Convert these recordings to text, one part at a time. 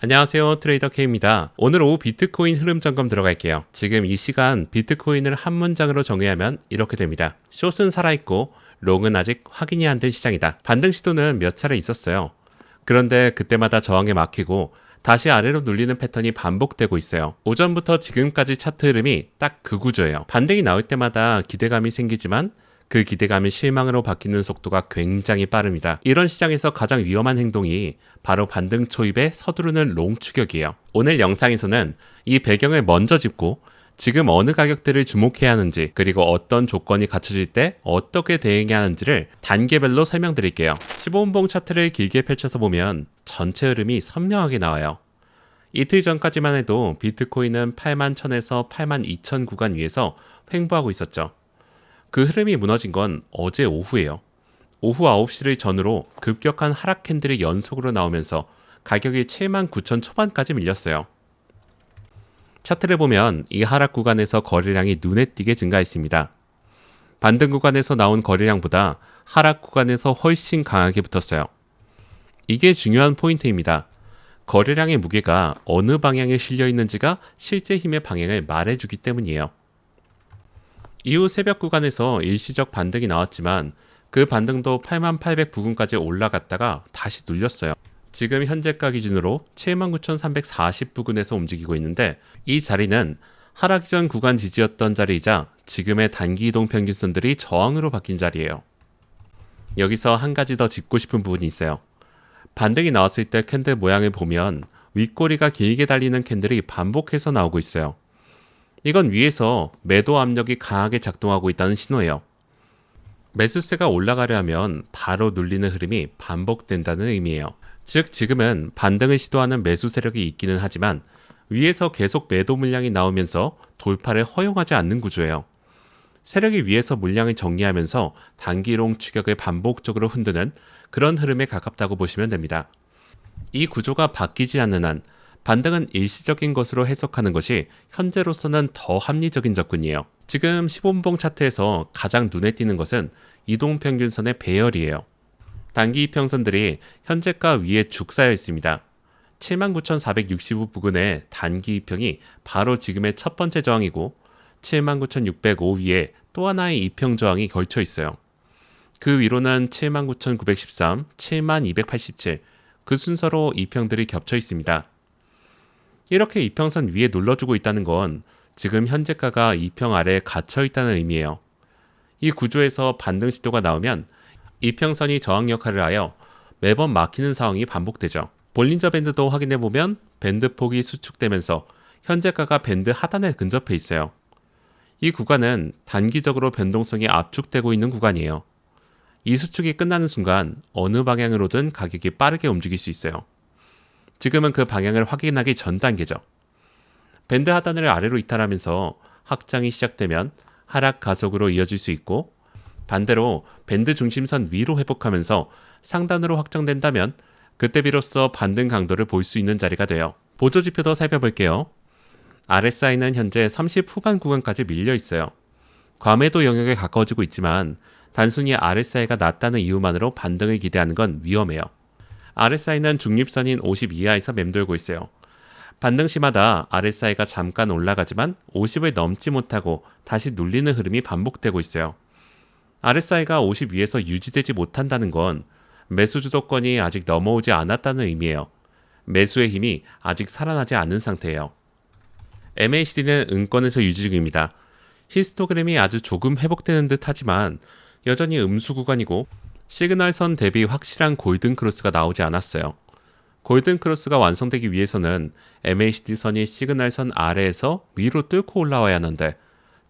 안녕하세요, 트레이더 K입니다. 오늘 오후 비트코인 흐름 점검 들어갈게요. 지금 이 시간 비트코인을 한 문장으로 정의하면 이렇게 됩니다. 숏은 살아있고 롱은 아직 확인이 안 된 시장이다. 반등 시도는 몇 차례 있었어요. 그런데 그때마다 저항에 막히고 다시 아래로 눌리는 패턴이 반복되고 있어요. 오전부터 지금까지 차트 흐름이 딱 그 구조예요. 반등이 나올 때마다 기대감이 생기지만 그 기대감이 실망으로 바뀌는 속도가 굉장히 빠릅니다. 이런 시장에서 가장 위험한 행동이 바로 반등 초입에 서두르는 롱 추격이에요. 오늘 영상에서는 이 배경을 먼저 짚고 지금 어느 가격대를 주목해야 하는지, 그리고 어떤 조건이 갖춰질 때 어떻게 대응해야 하는지를 단계별로 설명드릴게요. 15분봉 차트를 길게 펼쳐서 보면 전체 흐름이 선명하게 나와요. 이틀 전까지만 해도 비트코인은 81,000에서 82,000 구간 위에서 횡보하고 있었죠. 그 흐름이 무너진 건 어제 오후예요. 오후 9시를 전후로 급격한 하락 캔들이 연속으로 나오면서 가격이 79,000 초반까지 밀렸어요. 차트를 보면 이 하락 구간에서 거래량이 눈에 띄게 증가했습니다. 반등 구간에서 나온 거래량보다 하락 구간에서 훨씬 강하게 붙었어요. 이게 중요한 포인트입니다. 거래량의 무게가 어느 방향에 실려 있는지가 실제 힘의 방향을 말해주기 때문이에요. 이후 새벽 구간에서 일시적 반등이 나왔지만 그 반등도 8800 부근까지 올라갔다가 다시 눌렸어요. 지금 현재가 기준으로 79,340 부근에서 움직이고 있는데 이 자리는 하락 이전 구간 지지였던 자리이자 지금의 단기 이동 평균선들이 저항으로 바뀐 자리예요. 여기서 한 가지 더 짚고 싶은 부분이 있어요. 반등이 나왔을 때 캔들 모양을 보면 윗꼬리가 길게 달리는 캔들이 반복해서 나오고 있어요. 이건 위에서 매도 압력이 강하게 작동하고 있다는 신호예요. 매수세가 올라가려 하면 바로 눌리는 흐름이 반복된다는 의미예요. 즉 지금은 반등을 시도하는 매수 세력이 있기는 하지만 위에서 계속 매도 물량이 나오면서 돌파를 허용하지 않는 구조예요. 세력이 위에서 물량을 정리하면서 단기롱 추격을 반복적으로 흔드는 그런 흐름에 가깝다고 보시면 됩니다. 이 구조가 바뀌지 않는 한 반등은 일시적인 것으로 해석하는 것이 현재로서는 더 합리적인 접근이에요. 지금 15분봉 차트에서 가장 눈에 띄는 것은 이동평균선의 배열이에요. 단기 이평선들이 현재가 위에 죽 쌓여 있습니다. 79,465 부근의 단기 이평이 바로 지금의 첫 번째 저항이고 79,605 위에 또 하나의 이평 저항이 걸쳐 있어요. 그 위로는 79,913, 7287, 그 순서로 이평들이 겹쳐 있습니다. 이렇게 이평선 위에 눌러주고 있다는 건 지금 현재가가 이평 아래에 갇혀 있다는 의미예요. 이 구조에서 반등 시도가 나오면 이평선이 저항 역할을 하여 매번 막히는 상황이 반복되죠. 볼린저 밴드도 확인해보면 밴드 폭이 수축되면서 현재가가 밴드 하단에 근접해 있어요. 이 구간은 단기적으로 변동성이 압축되고 있는 구간이에요. 이 수축이 끝나는 순간 어느 방향으로든 가격이 빠르게 움직일 수 있어요. 지금은 그 방향을 확인하기 전 단계죠. 밴드 하단을 아래로 이탈하면서 확장이 시작되면 하락 가속으로 이어질 수 있고 반대로 밴드 중심선 위로 회복하면서 상단으로 확장된다면 그때 비로소 반등 강도를 볼 수 있는 자리가 돼요. 보조지표도 살펴볼게요. RSI는 현재 30 후반 구간까지 밀려 있어요. 과매도 영역에 가까워지고 있지만 단순히 RSI가 낮다는 이유만으로 반등을 기대하는 건 위험해요. RSI는 중립선인 50 이하에서 맴돌고 있어요. 반등 시마다 RSI가 잠깐 올라가지만 50을 넘지 못하고 다시 눌리는 흐름이 반복되고 있어요. RSI가 50 위에서 유지되지 못한다는 건 매수 주도권이 아직 넘어오지 않았다는 의미예요. 매수의 힘이 아직 살아나지 않은 상태예요. MACD는 응권에서 유지 중입니다. 히스토그램이 아주 조금 회복되는 듯 하지만 여전히 음수 구간이고 시그널선 대비 확실한 골든 크로스가 나오지 않았어요. 골든 크로스가 완성되기 위해서는 MACD선이 시그널선 아래에서 위로 뚫고 올라와야 하는데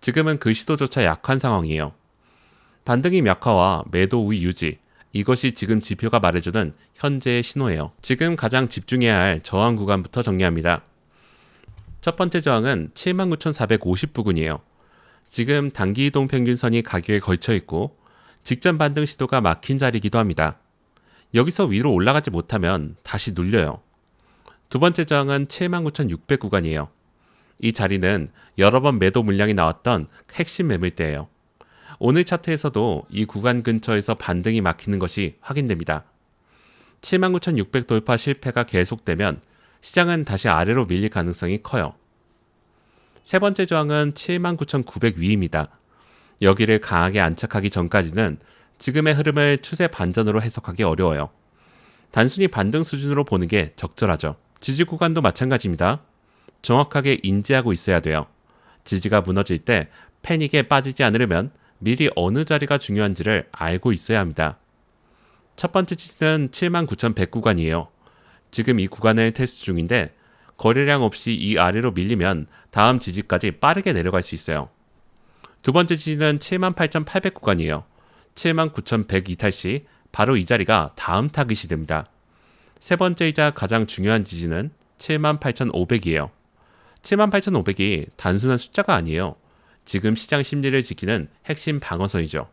지금은 그 시도조차 약한 상황이에요. 반등이 약화와 매도 우위 유지, 이것이 지금 지표가 말해주는 현재의 신호예요. 지금 가장 집중해야 할 저항 구간부터 정리합니다. 첫 번째 저항은 79,450 부근이에요. 지금 단기 이동 평균선이 가격에 걸쳐 있고 직전 반등 시도가 막힌 자리이기도 합니다. 여기서 위로 올라가지 못하면 다시 눌려요. 두 번째 저항은 79,600 구간이에요. 이 자리는 여러 번 매도 물량이 나왔던 핵심 매물대예요. 오늘 차트에서도 이 구간 근처에서 반등이 막히는 것이 확인됩니다. 79,600 돌파 실패가 계속되면 시장은 다시 아래로 밀릴 가능성이 커요. 세 번째 저항은 79,900 위입니다. 여기를 강하게 안착하기 전까지는 지금의 흐름을 추세 반전으로 해석하기 어려워요. 단순히 반등 수준으로 보는 게 적절하죠. 지지 구간도 마찬가지입니다. 정확하게 인지하고 있어야 돼요. 지지가 무너질 때 패닉에 빠지지 않으려면 미리 어느 자리가 중요한지를 알고 있어야 합니다. 첫 번째 지지는 79,100 구간이에요. 지금 이 구간을 테스트 중인데 거래량 없이 이 아래로 밀리면 다음 지지까지 빠르게 내려갈 수 있어요. 두 번째 지지는 78,800 구간이에요. 79,100 이탈 시 바로 이 자리가 다음 타깃이 됩니다. 세 번째이자 가장 중요한 지지는 78,500이에요. 78,500이 단순한 숫자가 아니에요. 지금 시장 심리를 지키는 핵심 방어선이죠.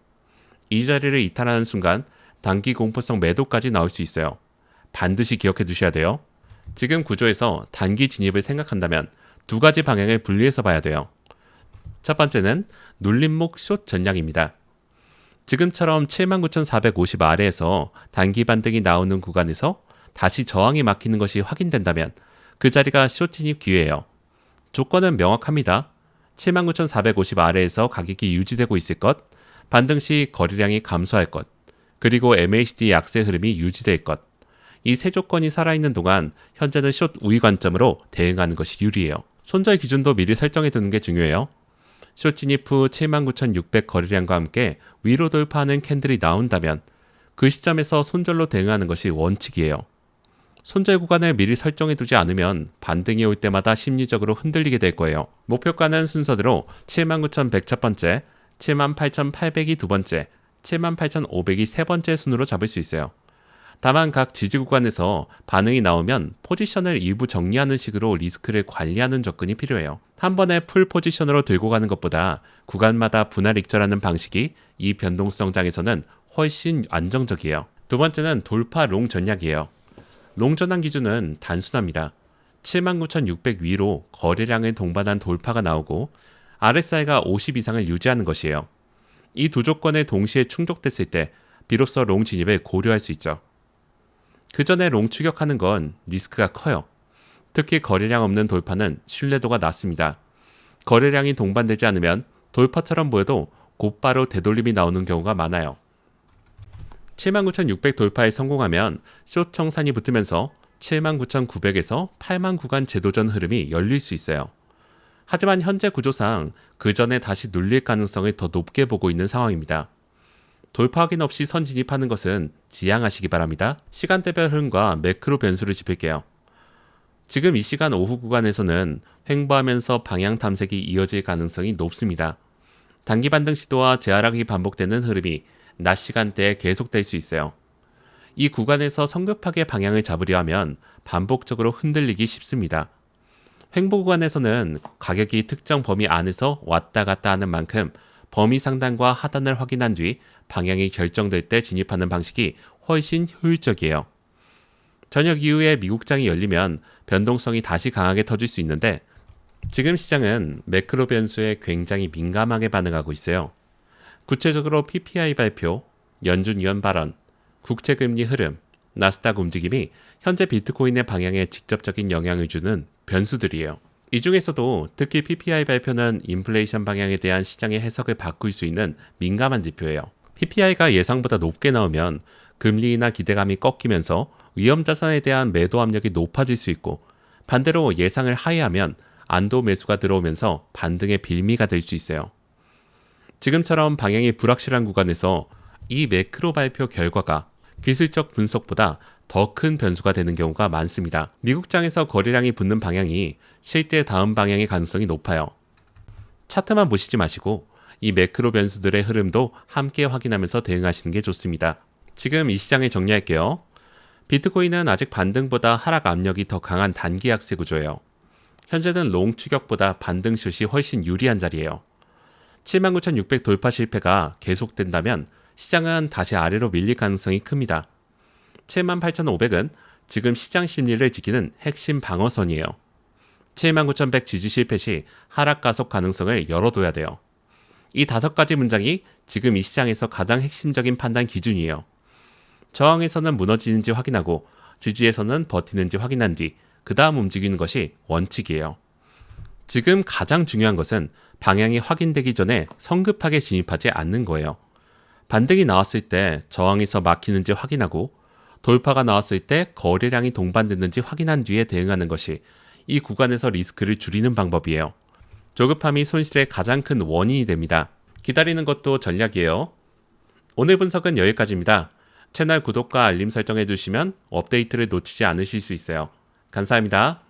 이 자리를 이탈하는 순간 단기 공포성 매도까지 나올 수 있어요. 반드시 기억해 두셔야 돼요. 지금 구조에서 단기 진입을 생각한다면 두 가지 방향을 분리해서 봐야 돼요. 첫 번째는 눌림목 숏 전략입니다. 지금처럼 79,450 아래에서 단기 반등이 나오는 구간에서 다시 저항이 막히는 것이 확인된다면 그 자리가 숏 진입 기회예요. 조건은 명확합니다. 79,450 아래에서 가격이 유지되고 있을 것, 반등 시 거래량이 감소할 것, 그리고 MACD 약세 흐름이 유지될 것. 이 세 조건이 살아있는 동안 현재는 숏 우위 관점으로 대응하는 것이 유리해요. 손절 기준도 미리 설정해 두는 게 중요해요. 숏 진입 후 79,600 거래량과 함께 위로 돌파하는 캔들이 나온다면 그 시점에서 손절로 대응하는 것이 원칙이에요. 손절 구간을 미리 설정해 두지 않으면 반등이 올 때마다 심리적으로 흔들리게 될 거예요. 목표가는 순서대로 79,100 첫 번째, 78,800이 두 번째, 78,500이 세 번째 순으로 잡을 수 있어요. 다만 각 지지 구간에서 반응이 나오면 포지션을 일부 정리하는 식으로 리스크를 관리하는 접근이 필요해요. 한 번에 풀 포지션으로 들고 가는 것보다 구간마다 분할 익절하는 방식이 이 변동성장에서는 훨씬 안정적이에요. 두 번째는 돌파 롱 전략이에요. 롱 전환 기준은 단순합니다. 79,600 위로 거래량을 동반한 돌파가 나오고 RSI가 50 이상을 유지하는 것이에요. 이 두 조건에 동시에 충족됐을 때 비로소 롱 진입을 고려할 수 있죠. 그 전에 롱 추격하는 건 리스크가 커요. 특히 거래량 없는 돌파는 신뢰도가 낮습니다. 거래량이 동반되지 않으면 돌파처럼 보여도 곧바로 되돌림이 나오는 경우가 많아요. 79,600 돌파에 성공하면 숏 청산이 붙으면서 79,900에서 8만 구간 재도전 흐름이 열릴 수 있어요. 하지만 현재 구조상 그 전에 다시 눌릴 가능성을 더 높게 보고 있는 상황입니다. 돌파 확인 없이 선 진입하는 것은 지양하시기 바랍니다. 시간대별 흐름과 매크로 변수를 짚을게요. 지금 이 시간 오후 구간에서는 횡보하면서 방향 탐색이 이어질 가능성이 높습니다. 단기 반등 시도와 재하락이 반복되는 흐름이 낮 시간대에 계속될 수 있어요. 이 구간에서 성급하게 방향을 잡으려 하면 반복적으로 흔들리기 쉽습니다. 횡보 구간에서는 가격이 특정 범위 안에서 왔다 갔다 하는 만큼 범위 상단과 하단을 확인한 뒤 방향이 결정될 때 진입하는 방식이 훨씬 효율적이에요. 저녁 이후에 미국장이 열리면 변동성이 다시 강하게 터질 수 있는데 지금 시장은 매크로 변수에 굉장히 민감하게 반응하고 있어요. 구체적으로 PPI 발표, 연준 위원 발언, 국채금리 흐름, 나스닥 움직임이 현재 비트코인의 방향에 직접적인 영향을 주는 변수들이에요. 이 중에서도 특히 PPI 발표는 인플레이션 방향에 대한 시장의 해석을 바꿀 수 있는 민감한 지표예요. PPI가 예상보다 높게 나오면 금리 인하 기대감이 꺾이면서 위험자산에 대한 매도 압력이 높아질 수 있고 반대로 예상을 하회하면 안도 매수가 들어오면서 반등의 빌미가 될 수 있어요. 지금처럼 방향이 불확실한 구간에서 이 매크로 발표 결과가 기술적 분석보다 더 큰 변수가 되는 경우가 많습니다. 미국장에서 거래량이 붙는 방향이 실제 다음 방향의 가능성이 높아요. 차트만 보시지 마시고 이 매크로 변수들의 흐름도 함께 확인하면서 대응하시는 게 좋습니다. 지금 이 시장을 정리할게요. 비트코인은 아직 반등보다 하락 압력이 더 강한 단기 약세 구조예요. 현재는 롱 추격보다 반등 숏이 훨씬 유리한 자리예요. 79,600 돌파 실패가 계속된다면 시장은 다시 아래로 밀릴 가능성이 큽니다. 78,500은 지금 시장 심리를 지키는 핵심 방어선이에요. 79,100 지지 실패 시 하락 가속 가능성을 열어둬야 돼요. 이 5가지 문장이 지금 이 시장에서 가장 핵심적인 판단 기준이에요. 저항에서는 무너지는지 확인하고 지지에서는 버티는지 확인한 뒤 그 다음 움직이는 것이 원칙이에요. 지금 가장 중요한 것은 방향이 확인되기 전에 성급하게 진입하지 않는 거예요. 반등이 나왔을 때 저항에서 막히는지 확인하고 돌파가 나왔을 때 거래량이 동반됐는지 확인한 뒤에 대응하는 것이 이 구간에서 리스크를 줄이는 방법이에요. 조급함이 손실의 가장 큰 원인이 됩니다. 기다리는 것도 전략이에요. 오늘 분석은 여기까지입니다. 채널 구독과 알림 설정해 주시면 업데이트를 놓치지 않으실 수 있어요. 감사합니다.